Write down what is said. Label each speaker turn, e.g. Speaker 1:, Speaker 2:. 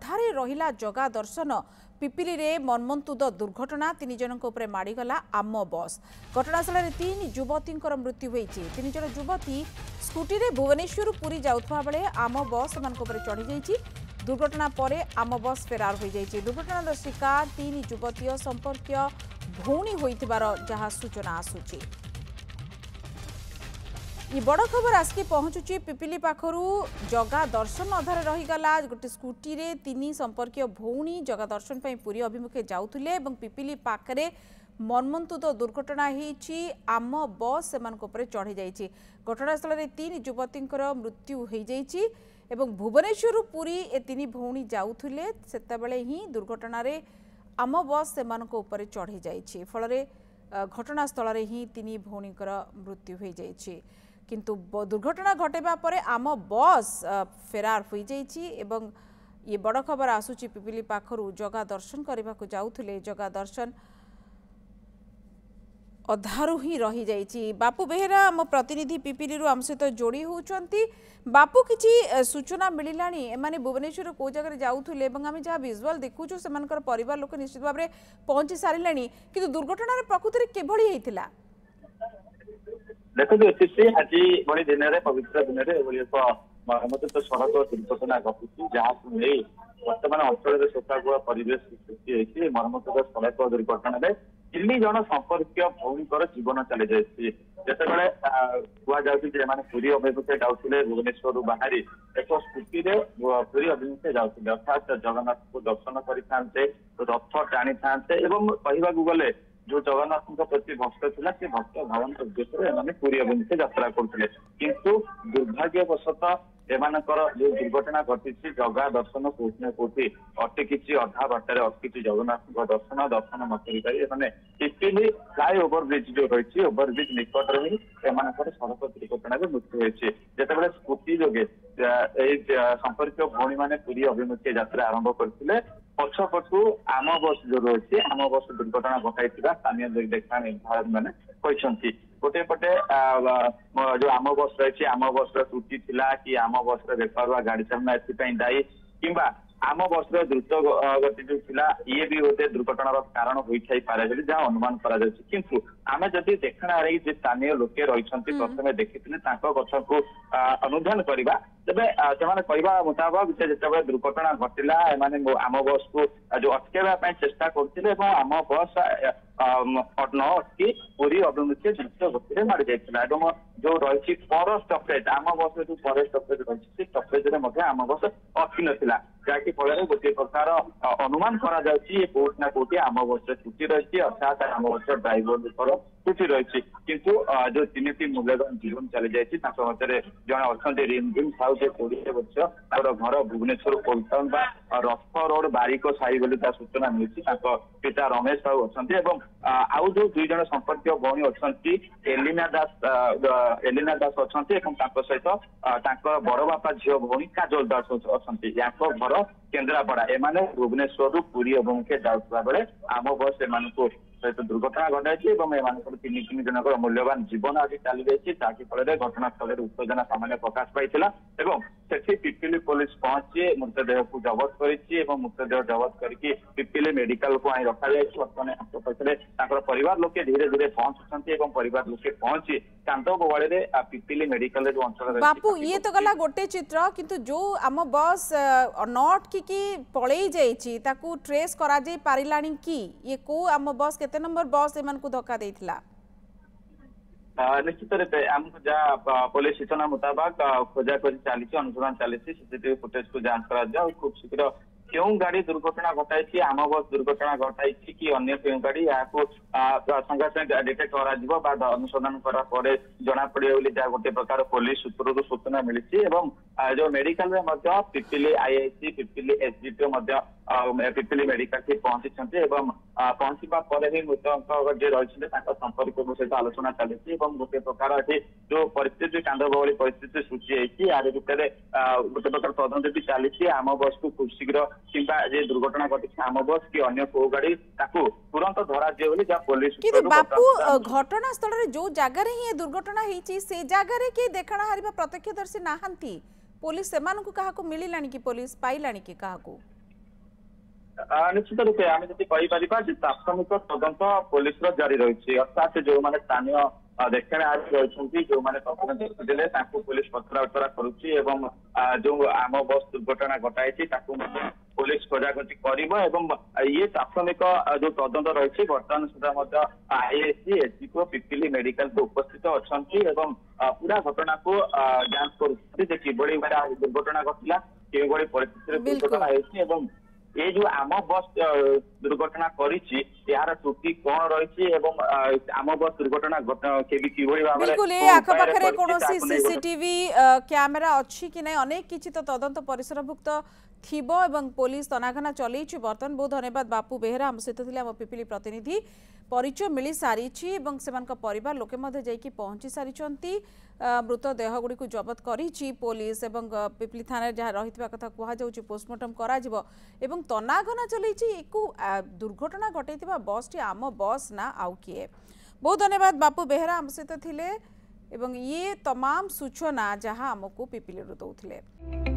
Speaker 1: अधारे रहिला जगा दर्शन पिपिली रे मर्मन्तुद दुर्घटना 3 जनक उपरे माड़ीगला आम बस घटनास्थल में 3 युवती मृत्यु होती 3 जन युवती स्कूटी रे भुवनेश्वर पुरी जाउथबा बेले आम बस चढ़ी जाइछि दुर्घटना पर आम बस फेरार हो जाइछि दुर्घटनार शिकार 3 युवती संपर्कीय भौणी होइथिबार जहाँ सूचना आसुछि। ये बड़ खबर आसिक पहुंचुची पिपिली पाखरु जगा दर्शन अधार रहीगला गोटे स्कूटी रे 3 संपर्कीय भौणी जगा दर्शन पर पुरी अभिमुखे जाउथुले एवं पिपिली पाखरे मर्मन्तुद दुर्घटना होईछि आम बस सेमानक उपरे चढ़ी जाइछि घटनास्थल में 3 युवती मृत्यु हो जाइछि एवं भुवनेश्वर पुरी ए 3 भौणी जाउथुले सेतेबेले ही दुर्घटना रे आम बस सेमानक उपरे चढ़ी जाइछि फल घटनास्थल में ही 3 भौणीकर मृत्यु हो जाइछि किंतु दुर्घटना घटेबा परे आम बस फेरार हो जाइछि एवं ये बड़ खबर आसुची पिपिली पाखरु जगा दर्शन करने को जाउथुले जगा दर्शन अधारु ही रही जाइछि। बापू बेहेरा आम प्रतिनिधि पिपिली रु आम सहित जोड़ी होउचंती बापू किछि सूचना मिलिलानी एमाने भुवनेश्वर को जगह जाउथुले एवं आम जहाँ विजुअल देखुछु सेमानकर परिवार लोक निश्चित भाव में पहुंची सारिलानी किंतु दुर्घटना प्रकृति केभली हेइथिला
Speaker 2: देखो आज भली दिन में पवित्र दिन में मर्मन्तुद सड़क दुर्घटना घटुची जहाँ नहीं वर्तमान अंचल शोकाकुल परिवेश सृष्टि मर्मन्तुद सड़क दुर्घटना में 3 जन संपर्कीय भौणीकर जीवन चली जाइए जितेबाला कहु पुरी अभिमुखे जाते भुवनेश्वर बाहरी एक स्कूटी पुरी अभिमुखे जाते अर्थात जगन्नाथ को दर्शन करते रथ टाणी था कहवाक गले जो जगन्नाथ प्रति भक्त था से भक्त भावन उद्देश्य पुरी अभिमुखे यात्रा करते किंतु दुर्भाग्यवशतः एमानकर जो दुर्घटना घटी जगा दर्शन कोठी न कोठी अटकी अधा बाटर अटकी जगन्नाथ दर्शन न कर पिपिली फ्लाई ओवरब्रिज जो रही ओवरब्रिज निकट में ही एमानकर सड़क दुर्घटना मृत्यु होती जितेबाला स्कूटी जोगे संपर्क भौणी मैंने पुरी अभिमुखे यात्रा आरंभ करते पछपटू आम बस जो रही आम बस दुर्घटना घटाई स्थानीय देखा मैंने कहते गोटे पटे जो आम बस रही आम बस त्रुटि थिला कि आम बस बेपारुआ गाड़ी चलना एपाई दायी किंबा आम बस द्रुत गति जो थिला ये भी गोटे दुर्घटनार कारण होई पारे जहाँ अनुमान करा किंतु आम जदि देखना जे स्थानीय लोके रही प्रथम देखी कथा को अनुधान करवा तेज से कहवा मुताबक जिते दुर्घटना घटला आम बस को जो अटकवा चेष्टा करते आम बस न अटकी पुरी अभिमुखे द्रुत गति मारी जाइए जो रही पर स्टपेज आम बस जो पर स्टपेज रही स्टपेज आम बस अटकी नाला जहाँकि फल गोटे प्रकार अनुमान करोटि ना कोटी आम बस त्रुटि रही अर्थात आम बस ड्राइवर त्रुटि रही किंतु जो 3 मूल्यवान जीवन चली जाइए मध्य जड़े अच्छा रिमझिम साहू से 20 वर्ष घर भुवनेश्वर ओल्टाउन रथ रोड बारिक साही बोली सूचना मिली पिता रमेश साहू अच्छा आउ जो 2 जन संपर्क भौणी अच्छा एलिना दास अच्छा सहित बड़ बापा झील भौणी काजल दास अच्छा घर केन्द्रापड़ा एमाने भुवनेश्वर पुरी अभिमुखे जाउथबा बेले आम बस एमान सहित दुर्घटना घटाई 3 जनक मूल्यवान जीवन आज चली जाती फल घटनास्थल उत्तेजना सामान्य प्रकाश पाई पिपिली पुलिस पहुंची मृतदेह को जबत कर मृतदेह जबत करके पिपिली मेडिकल को आई रखा बर्तमान परिवार लोके धीरे धीरे पहुंचुंट परिवार लोके पहुंची कांद बवाड़ी पिपिली मेडिकल जो अंचल
Speaker 1: बापू ये तो गला गोटे चित्र किंतु जो आम बस नटकी पलई जाइए ट्रेस करा जाई पारिलानी कि ये को आम बस केते नंबर बस एमान को धक्का देइथिला
Speaker 2: निश्चित रूपे आमको जहाँ पुलिस सूचना मुताबिक खोजाखोजी चली अनुसंधान चली सीसीटीवी फुटेज को जांच करा खूब शीघ्र क्यों गाड़ी दुर्घटना घटाई आम बस दुर्घटना घटाई कि अन्य क्यों गाड़ी संगे संगे डिटेक्ट कर अनुसंधान करा जना पड़े जहाँ गोटे प्रकार पुलिस सूत्र सूचना मिली जो मेडिकल में पिपिली आईआईसी पिपिली एसडीटीओ पिपिली मेडिकल ठी पहुंची पहुंचा ही मृतक जे रही संपर्क सहित आलोचना चली गोटे प्रकार जो परिस्थिति कांद बहली परिस्थिति सृष्टि होती यार भितर गोटे प्रकार तदंत भी चली आम बस को खूब शीघ्र किंबा जे दुर्घटना घटी आम बस कि अन्य को गाड़ी तुरंत धरा जाए जहाँ पुलिस
Speaker 1: बापू घटनास्थल जो जगार ही दुर्घटना होती से जगार किए देखा प्रत्यक्षदर्शी नहांती पुलिस से मिललानी कि पुलिस पाइलानी कि क्या
Speaker 2: निश्चित रूपे आम जब कहीपर प्राथमिक तदंत पुलिस जारी रही अर्थात जो मैंने स्थानीय देखने आज रही जो मैंने प्रथम देखिले पुलिस पचरा उचरा करुच्ची जो आम बस दुर्घटना घटाई पुलिस खोजाखोजी कर ये प्राथमिक जो तदंत रही बर्तमान सुधा आईएससी एसडीपीओ पिपिली मेडिकल को उपस्थित अच्छा पूरा घटना को जांच कर दुर्घटना घटला कि परिस्थिति दुर्घटना होती ये जो आम बस दुर्घटना करिछि यार त्रुटि कौन रही आम बस दुर्घटना
Speaker 1: बिल्कुल ये आखपाखे कौन सीसीटीवी कैमेरा अच्छी कि नहीं अनेक किछि तो तदंत परिसरभुक्त थिबो एवं पुलिस तनाघना चलैछि बर्तमान बहुत धन्यवाद बापू बेहेरा आम सहित थिले आम पिपिली प्रतिनिधि परिचय मिली सारी परिवार लोके मध्य जाइकी पहुंची सारी मृतदेह गुड़ी को जबत करी पुलिस एवं पिपिली थाना जहाँ रही कथा कहुच्छी पोस्टमार्टम एवं तनाघना चलैछि दुर्घटना घटै बस टी आम बस ना आउ किए। बहुत धन्यवाद बापू बेहेरा आम सहित थिले एवं ये तमाम सूचना जहाँ आमको पिपिली दौले।